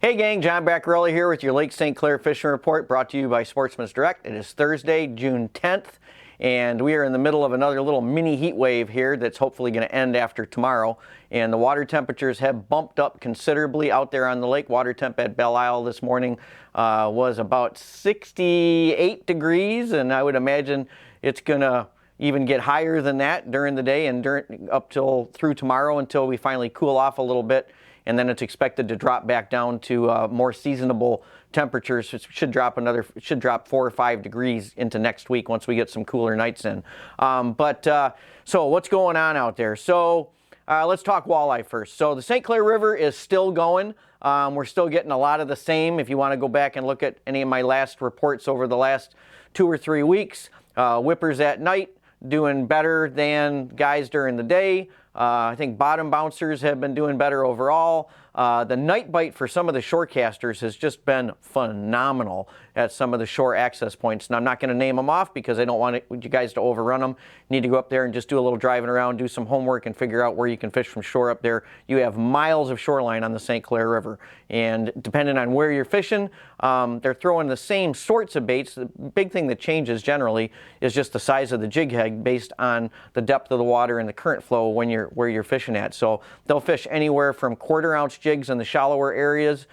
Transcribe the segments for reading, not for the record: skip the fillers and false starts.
Hey gang, John Bacarella here with your Lake St. Clair Fishing Report, brought to you by Sportsman's Direct. It is Thursday, June 10th, and we are in the middle of another little mini heat wave here that's hopefully going to end after tomorrow. And the water temperatures have bumped up considerably out there on the lake. Water temp at Belle Isle this morning was about 68 degrees, and I would imagine it's going to even get higher than that during the day and up till through tomorrow until we finally cool off a little bit. And then it's expected to drop back down to more seasonable temperatures. It should drop 4 or 5 degrees into next week once we get some cooler nights in. So what's going on out there? So let's talk walleye first. So the St. Clair River is still going. We're still getting a lot of the same. If you want to go back and look at any of my last reports over the last 2 or 3 weeks, whippers at night doing better than guys during the day. I think bottom bouncers have been doing better overall. The night bite for some of the shore casters has just been phenomenal at some of the shore access points. And I'm not going to name them off because I don't want you guys to overrun them. You need to go up there and just do a little driving around, do some homework, and figure out where you can fish from shore up there. You have miles of shoreline on the St. Clair River. And depending on where you're fishing, they're throwing the same sorts of baits. The big thing that changes generally is just the size of the jig head based on the depth of the water and the current flow where you're fishing at. So they'll fish anywhere from 1/4 ounce jigs in the shallower areas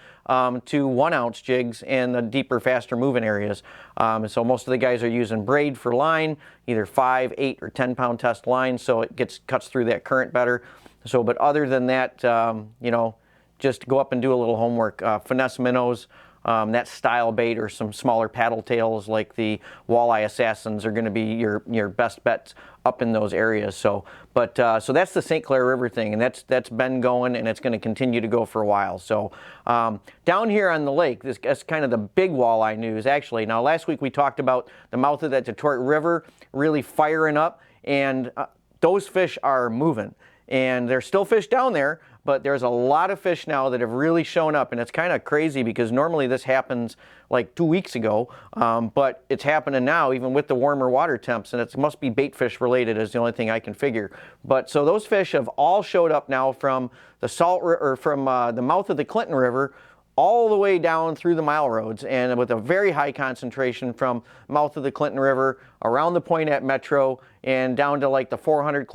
to 1 ounce jigs in the deeper, faster moving areas. So most of the guys are using braid for line, either 5, 8, or 10 pound test line, so it cuts through that current better. So, but other than that, just go up and do a little homework. Finesse minnows, that style bait, or some smaller paddle tails like the walleye assassins are going to be your best bets up in those areas. So that's the St. Clair River thing, and that's been going, and it's going to continue to go for a while. So down here on the lake, that's kind of the big walleye news actually. Now last week we talked about the mouth of that Detroit River really firing up, and those fish are moving, and there's still fish down there. But there's a lot of fish now that have really shown up, and it's kind of crazy because normally this happens like 2 weeks ago, but it's happening now even with the warmer water temps, and it must be bait fish related is the only thing I can figure. But so those fish have all showed up now from the the mouth of the Clinton River all the way down through the mile roads, and with a very high concentration from mouth of the Clinton River around the point at Metro and down to like the 400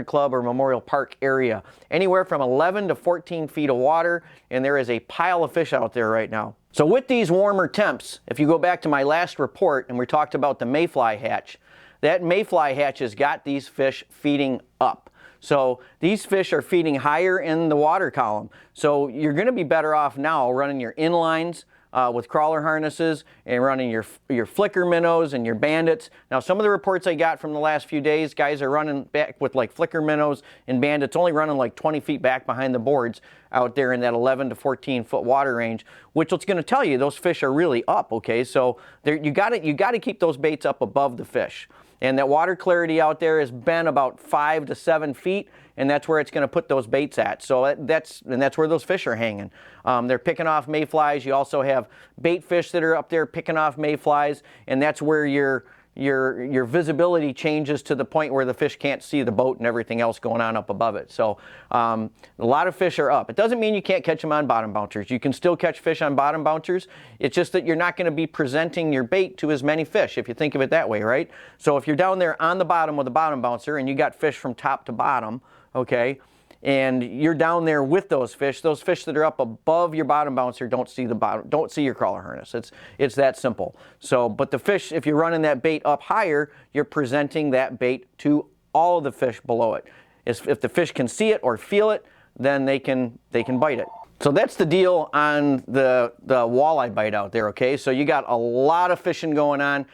Club or Memorial Park area. Anywhere from 11 to 14 feet of water, and there is a pile of fish out there right now. So with these warmer temps, if you go back to my last report and we talked about the mayfly hatch, that mayfly hatch has got these fish feeding up. So these fish are feeding higher in the water column. So you're going to be better off now running your inlines with crawler harnesses and running your flicker minnows and your bandits. Now some of the reports I got from the last few days, guys are running back with like flicker minnows and bandits only running like 20 feet back behind the boards out there in that 11 to 14 foot water range, which is going to tell you those fish are really up. Okay, so you got to keep those baits up above the fish. And that water clarity out there has been about 5 to 7 feet, and that's where it's going to put those baits at. So that's where those fish are hanging. They're picking off mayflies. You also have bait fish that are up there picking off mayflies, and that's where your visibility changes to the point where the fish can't see the boat and everything else going on up above it. So a lot of fish are up. It doesn't mean you can't catch them on bottom bouncers. You can still catch fish on bottom bouncers. It's just that you're not going to be presenting your bait to as many fish, if you think of it that way, right? So if you're down there on the bottom with a bottom bouncer and you got fish from top to bottom, okay, and you're down there with those fish that are up above your bottom bouncer don't see your crawler harness. It's that simple. So, but the fish, if you're running that bait up higher, you're presenting that bait to all of the fish below it. If the fish can see it or feel it, then they can bite it. So that's the deal on the walleye bite out there, okay? So you got a lot of fishing going on.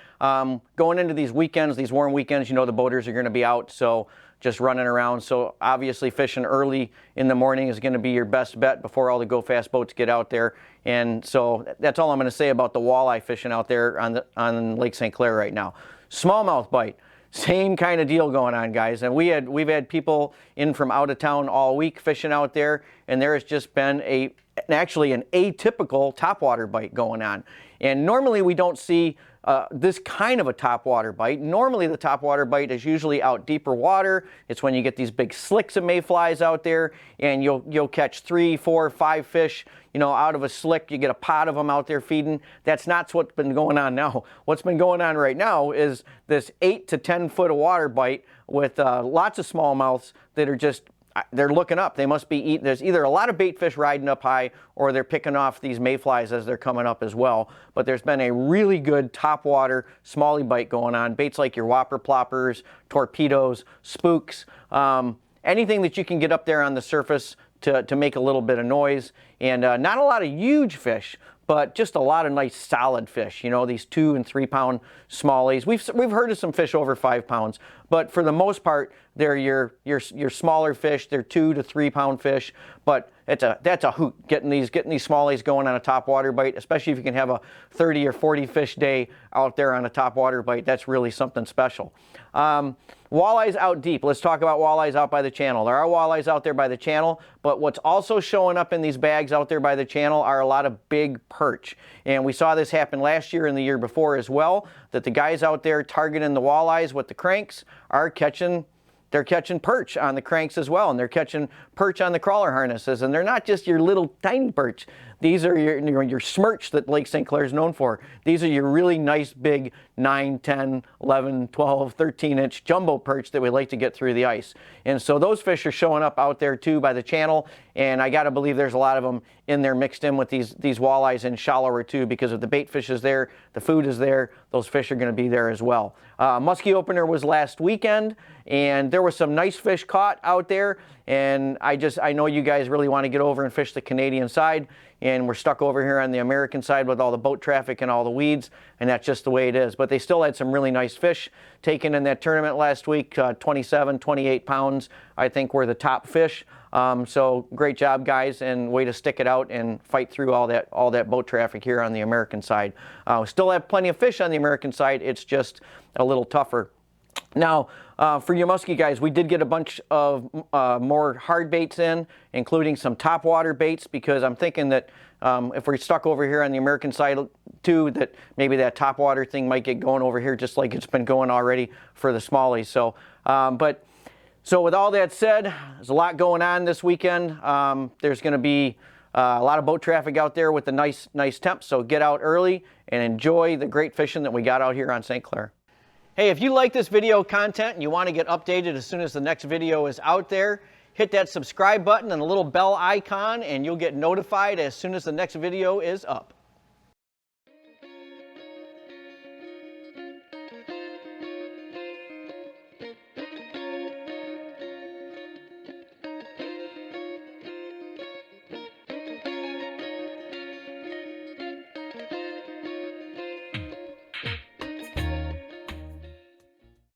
Going into these weekends, these warm weekends, you know the boaters are going to be out, so just running around. So obviously fishing early in the morning is going to be your best bet before all the go fast boats get out there. And so that's all I'm going to say about the walleye fishing out there on Lake St. Clair right now. Smallmouth bite, same kind of deal going on, guys. And we've had people in from out of town all week fishing out there, and there has just been actually an atypical topwater bite going on. And normally we don't see this kind of a topwater bite. Normally the topwater bite is usually out deeper water. It's when you get these big slicks of mayflies out there, and you'll catch 3, 4, 5 fish, you know, out of a slick. You get a pot of them out there feeding. That's not what's been going on now. What's been going on right now is this 8 to 10 foot of water bite with lots of smallmouths that are just, they're looking up. They must be eating. There's either a lot of bait fish riding up high, or they're picking off these mayflies as they're coming up as well. But there's been a really good topwater smallie bite going on. Baits like your whopper ploppers, torpedoes, spooks, anything that you can get up there on the surface to make a little bit of noise. And not a lot of huge fish, but just a lot of nice solid fish. You know, these 2 and 3 pound smallies. We've heard of some fish over 5 pounds, but for the most part, they're your smaller fish. They're 2 to 3 pound fish, but that's a hoot getting these smallies going on a topwater bite, especially if you can have a 30 or 40 fish day out there on a topwater bite. That's really something special. Walleyes out deep. Let's talk about walleyes out by the channel. There are walleyes out there by the channel, but what's also showing up in these bags out there by the channel are a lot of big perch. And we saw this happen last year and the year before as well, that the guys out there targeting the walleyes with the cranks are catching perch on the cranks as well, and they're catching perch on the crawler harnesses, and they're not just your little tiny perch. These are your smirch that Lake St. Clair is known for. These are your really nice big 9, 10, 11, 12, 13-inch jumbo perch that we like to get through the ice. And so those fish are showing up out there too by the channel, and I gotta believe there's a lot of them in there mixed in with these walleyes in shallower too, because if the bait fish is there, the food is there, those fish are gonna be there as well. Muskie opener was last weekend, and there were some nice fish caught out there, and I know you guys really want to get over and fish the Canadian side, and we're stuck over here on the American side with all the boat traffic and all the weeds, and that's just the way it is. But they still had some really nice fish taken in that tournament last week. 27, 28 pounds, I think, were the top fish. So great job, guys, and way to stick it out and fight through all that boat traffic here on the American side. We still have plenty of fish on the American side. It's just a little tougher. Now, for you muskie guys, we did get a bunch of more hard baits in, including some topwater baits, because I'm thinking that if we're stuck over here on the American side too, that maybe that topwater thing might get going over here just like it's been going already for the smallies. So, so with all that said, there's a lot going on this weekend. There's going to be a lot of boat traffic out there with the nice temps, so get out early and enjoy the great fishing that we got out here on St. Clair. Hey, if you like this video content and you want to get updated as soon as the next video is out there, hit that subscribe button and the little bell icon, and you'll get notified as soon as the next video is up.